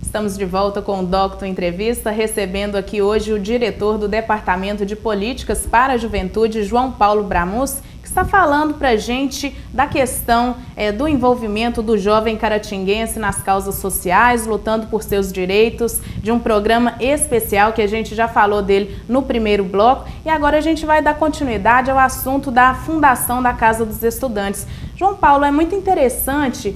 Estamos de volta com o Docto Entrevista, recebendo aqui hoje o diretor do Departamento de Políticas para a Juventude, João Paulo Bramus, que está falando para a gente da questão do envolvimento do jovem caratinguense nas causas sociais, lutando por seus direitos, de um programa especial que a gente já falou dele no primeiro bloco. E agora a gente vai dar continuidade ao assunto da fundação da Casa dos Estudantes. João Paulo, é muito interessante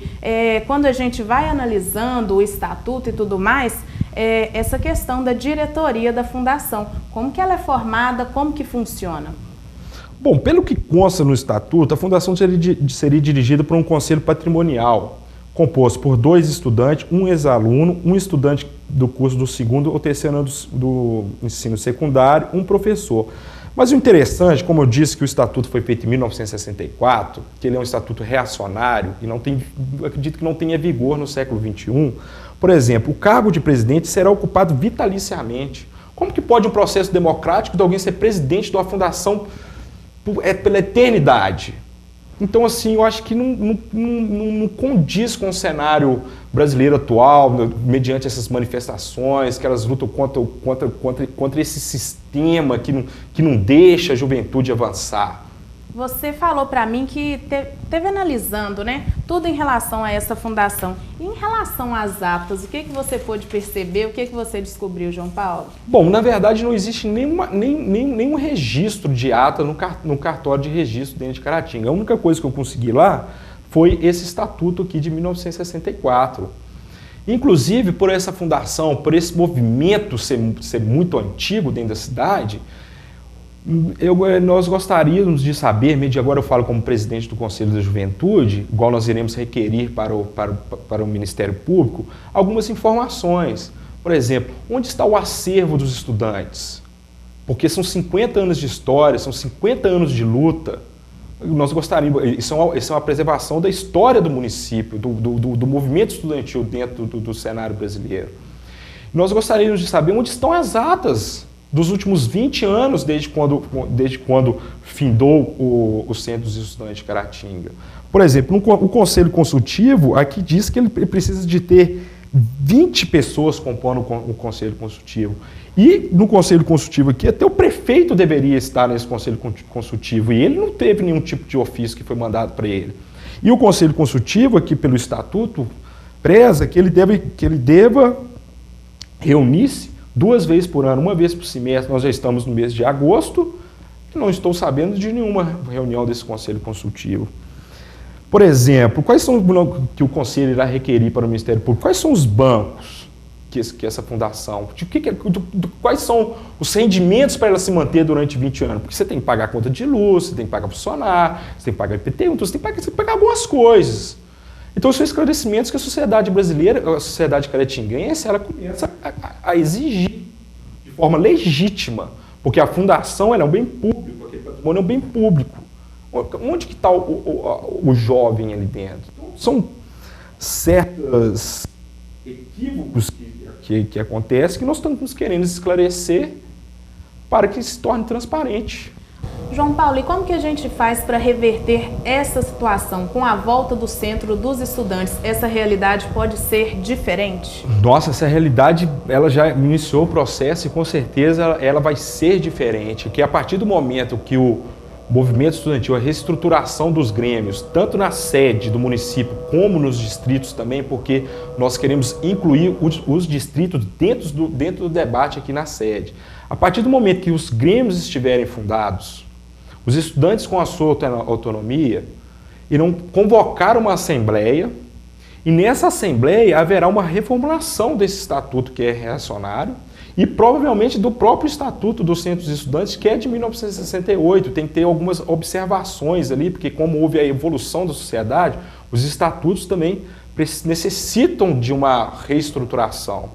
quando a gente vai analisando o estatuto e tudo mais, essa questão da diretoria da fundação. Como que ela é formada, como que funciona? Bom, pelo que consta no estatuto, a fundação seria dirigida por um conselho patrimonial, composto por 2 estudantes, um ex-aluno, um estudante do curso do 2º ou 3º ano do ensino secundário, um professor. Mas o interessante, como eu disse que o estatuto foi feito em 1964, que ele é um estatuto reacionário e acredito que não tenha vigor no século XXI, por exemplo, o cargo de presidente será ocupado vitaliciamente. Como que pode um processo democrático de alguém ser presidente de uma fundação pela eternidade? Então, assim, eu acho que não condiz com o cenário brasileiro atual, mediante essas manifestações, que elas lutam contra esse sistema que não deixa a juventude avançar. Você falou para mim que teve analisando, né, tudo em relação a essa fundação. E em relação às atas, o que você pôde perceber, o que você descobriu, João Paulo? Bom, na verdade não existe nenhum registro de ata no cartório de registro dentro de Caratinga. A única coisa que eu consegui lá foi esse estatuto aqui de 1964. Inclusive, por essa fundação, por esse movimento ser muito antigo dentro da cidade, nós gostaríamos de saber, agora eu falo como presidente do Conselho da Juventude, igual nós iremos requerir para o Ministério Público, algumas informações. Por exemplo, onde está o acervo dos estudantes? Porque são 50 anos de história, são 50 anos de luta. Nós gostaríamos, isso é uma preservação da história do município, do movimento estudantil dentro do cenário brasileiro. Nós gostaríamos de saber onde estão as atas dos últimos 20 anos, desde quando findou o Centro dos Estudantes de Caratinga. Por exemplo, o Conselho Consultivo aqui diz que ele precisa de ter 20 pessoas compondo o Conselho Consultivo. E no Conselho Consultivo aqui, até o prefeito deveria estar nesse Conselho Consultivo, e ele não teve nenhum tipo de ofício que foi mandado para ele. E o Conselho Consultivo, aqui pelo Estatuto, preza que ele deva reunir-se 2 vezes por ano, 1 vez por semestre. Nós já estamos no mês de agosto e não estou sabendo de nenhuma reunião desse Conselho Consultivo. Por exemplo, quais são que o Conselho irá requerir para o Ministério Público? Quais são os bancos que essa fundação? Quais são os rendimentos para ela se manter durante 20 anos? Porque você tem que pagar a conta de luz, você tem que pagar funcionário, você tem que pagar IPTU, então você tem que pagar algumas coisas. Então, são esclarecimentos que a sociedade brasileira, a sociedade caratinguense, ela começa a exigir de forma legítima, porque a fundação ela é um bem público, aquele patrimônio é um bem público. Onde que está o jovem ali dentro? Então, são certos equívocos que acontecem que nós estamos querendo esclarecer para que se torne transparente. João Paulo, e como que a gente faz para reverter essa situação? Com a volta do Centro dos Estudantes, essa realidade pode ser diferente? Nossa, essa realidade, ela já iniciou o processo e com certeza ela vai ser diferente, que a partir do momento que o movimento estudantil, a reestruturação dos grêmios, tanto na sede do município como nos distritos também, porque nós queremos incluir os distritos dentro do debate aqui na sede. A partir do momento que os grêmios estiverem fundados, os estudantes com a sua autonomia irão convocar uma assembleia e nessa assembleia haverá uma reformulação desse estatuto que é reacionário e provavelmente do próprio estatuto dos Centros de Estudantes, que é de 1968. Tem que ter algumas observações ali, porque como houve a evolução da sociedade, os estatutos também necessitam de uma reestruturação.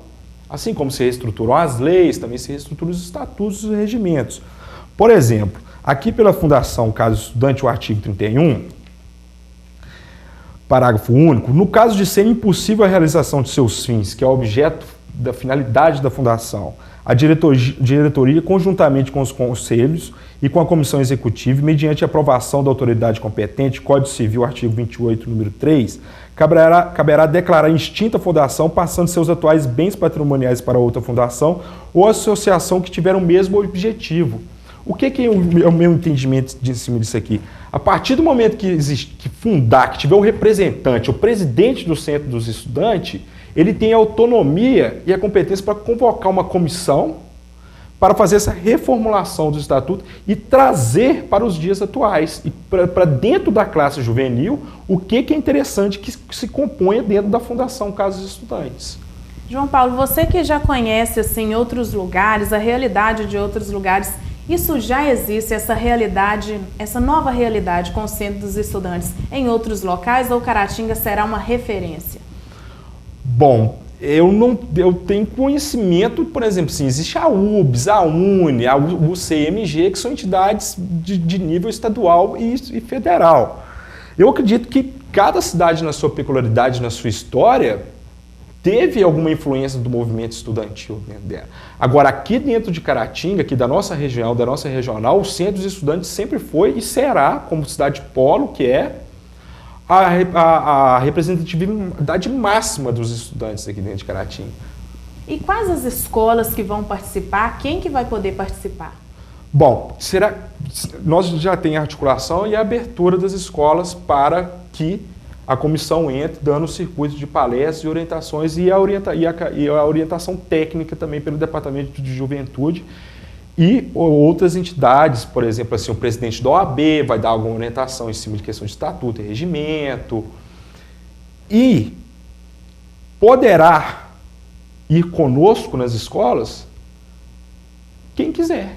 Assim como se reestruturam as leis, também se reestruturam os estatutos e os regimentos. Por exemplo, aqui pela Fundação Casa Estudante, o artigo 31, parágrafo único, no caso de ser impossível a realização de seus fins, que é o objeto da finalidade da Fundação, a diretoria, conjuntamente com os conselhos e com a comissão executiva, mediante aprovação da autoridade competente, Código Civil, artigo 28, número 3, caberá declarar extinta a fundação, passando seus atuais bens patrimoniais para outra fundação ou associação que tiver o mesmo objetivo. O que é o meu entendimento em cima disso aqui? A partir do momento que fundar, que tiver um representante, o presidente do Centro dos Estudantes, ele tem a autonomia e a competência para convocar uma comissão para fazer essa reformulação do estatuto e trazer para os dias atuais e para dentro da classe juvenil o que é interessante que se componha dentro da Fundação Casas Estudantes. João Paulo, você que já conhece assim outros lugares, a realidade de outros lugares, isso já existe, essa realidade, essa nova realidade com o Centro dos Estudantes em outros locais ou Caratinga será uma referência? Bom, eu tenho conhecimento, por exemplo, assim, existe a UBS, a UNE, a UCMG, que são entidades de nível estadual e federal. Eu acredito que cada cidade, na sua peculiaridade, na sua história, teve alguma influência do movimento estudantil dentro dela. Agora, aqui dentro de Caratinga, aqui da nossa região, da nossa regional, o Centro dos Estudantes sempre foi e será, como cidade polo, que é a representatividade máxima dos estudantes aqui dentro de Caratinga. E quais as escolas que vão participar? Quem que vai poder participar? Bom, nós já temos a articulação e a abertura das escolas para que a comissão entre, dando o circuito de palestras e orientações e a orientação técnica também pelo Departamento de Juventude e outras entidades, por exemplo, assim, o presidente da OAB vai dar alguma orientação em cima de questão de estatuto e regimento. E poderá ir conosco nas escolas quem quiser.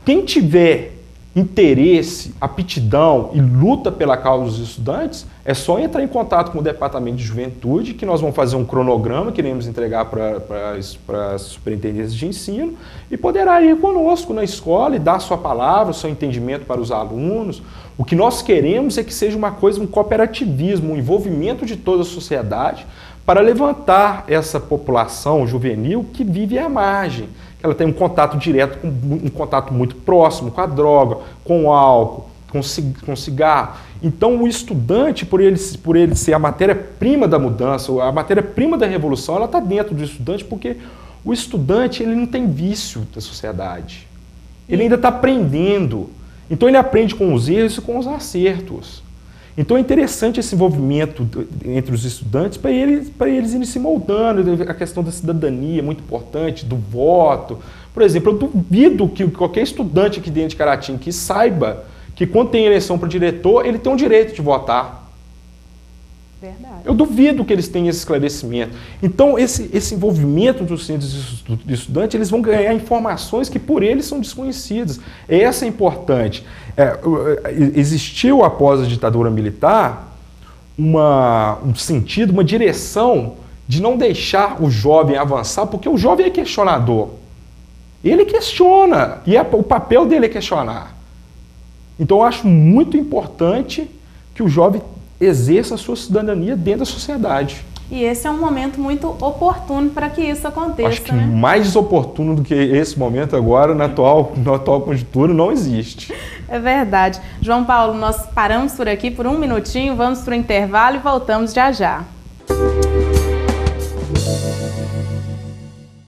Quem tiver interesse, aptidão e luta pela causa dos estudantes, é só entrar em contato com o Departamento de Juventude, que nós vamos fazer um cronograma que iremos entregar para as superintendências de ensino, e poderá ir conosco na escola e dar sua palavra, seu entendimento para os alunos. O que nós queremos é que seja uma coisa, um cooperativismo, um envolvimento de toda a sociedade para levantar essa população juvenil que vive à margem. Ela tem um contato direto, um contato muito próximo com a droga, com o álcool, com cigarro. Então, o estudante, por ele ser a matéria-prima da mudança, a matéria-prima da revolução, ela está dentro do estudante, porque o estudante ele não tem vício da sociedade. Ele ainda está aprendendo. Então, ele aprende com os erros e com os acertos. Então é interessante esse envolvimento entre os estudantes para eles irem se moldando. A questão da cidadania é muito importante, do voto. Por exemplo, eu duvido que qualquer estudante aqui dentro de Caratinga que saiba que quando tem eleição para diretor, ele tem o direito de votar. Verdade. Eu duvido que eles tenham esse esclarecimento. Então, esse envolvimento dos centros de estudantes, eles vão ganhar informações que por eles são desconhecidas. Essa é importante. Existiu, após a ditadura militar, um sentido, uma direção de não deixar o jovem avançar, porque o jovem é questionador. Ele questiona, e o papel dele é questionar. Então, eu acho muito importante que o jovem exerça a sua cidadania dentro da sociedade. E esse é um momento muito oportuno para que isso aconteça, acho que mais oportuno do que esse momento agora, na atual conjuntura, não existe. É verdade. João Paulo, nós paramos por aqui por um minutinho, vamos para o intervalo e voltamos já já.